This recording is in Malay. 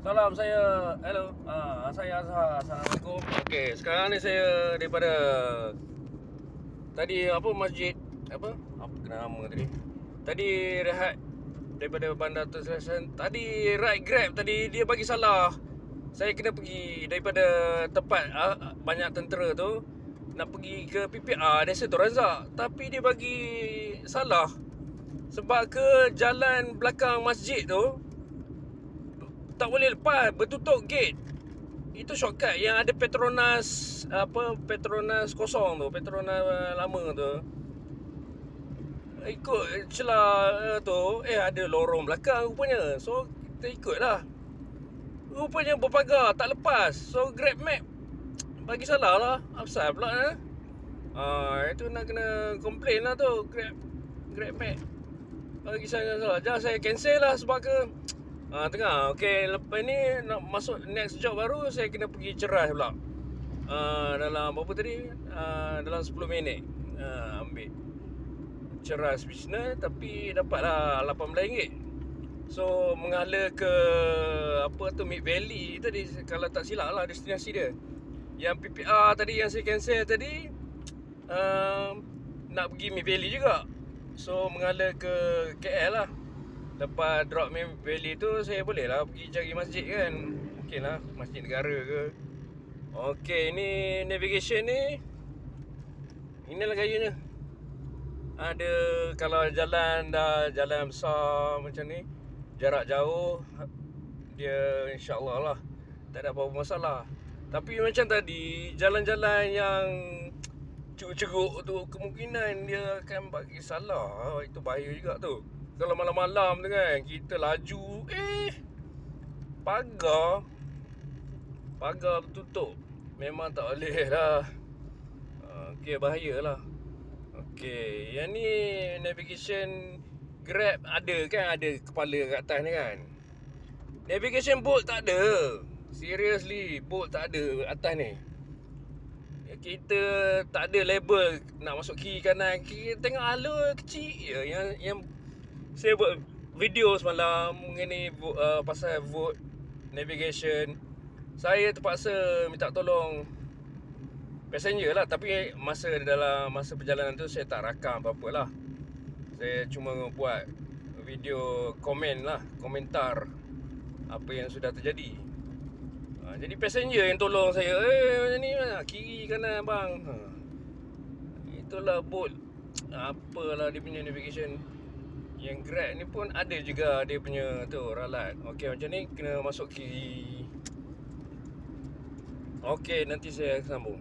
Salam, saya Azhar. Assalamualaikum. Okey, sekarang ni saya daripada tadi masjid apa kena nama tadi. Tadi rehat daripada Bandar Tun Selesan. Tadi ride Grab tadi dia bagi salah. Saya kena pergi daripada tempat banyak tentera tu nak pergi ke PPR Desa Tun Razak, tapi dia bagi salah sebab ke jalan belakang masjid tu tak boleh lepas, bertutup gate. Itu shortcut yang ada Petronas Petronas kosong tu, Petronas lama tu. Ikut celah tu ada lorong belakang rupanya. So kita ikutlah. Rupanya berpagar tak lepas. So Grab Map bagi salah lah. Apasal pula itu nak kena complain lah tu Grab Map bagi saya salah. Jangan saya cancel lah sebab ke tengah. Okay, lepas ni nak masuk next job baru, saya kena pergi ceras pula. Dalam berapa tadi? Dalam 10 minit ambil ceras business, tapi dapatlah RM18. So menghala ke Mid Valley tadi, kalau tak silap lah destinasi dia. Yang PPR tadi yang saya cancel tadi, nak pergi Mid Valley juga. So menghala ke KL lah. Lepas drop Mid Valley tu, saya boleh lah pergi cari masjid kan. Mungkin lah masjid negara ke. Okay, ni navigation ni, inilah gayanya. Ada kalau jalan jalan besar macam ni, jarak jauh, dia insyaAllah lah tak ada apa-apa masalah. Tapi macam tadi, jalan-jalan yang ceruk-ceruk tu, kemungkinan dia akan bagi salah. Itu bahaya juga tu. Kalau malam-malam tu kan, kita laju, pagar tutup. Memang tak boleh lah. Okay, bahaya lah. Okay, yang ni navigation Grab ada kan, ada kepala kat atas ni kan. Navigation Bolt tak ada. Seriously, Bolt tak ada atas ni. Kita tak ada label nak masuk kiri kanan. Kita tengok hala kecil je. Yang saya buat video semalam mengenai pasal vote navigation. Saya terpaksa minta tolong passenger lah, tapi dalam masa perjalanan tu saya tak rakam apa-apa lah. Saya cuma buat video komentar apa yang sudah terjadi. Jadi passenger yang tolong saya, macam ni kiri kanan bang. Itulah Bolt. Apalah dia punya navigation. Yang Grab ni pun ada juga dia punya tu ralat. Okey, macam ni kena masuk kiri. Okey, nanti saya sambung.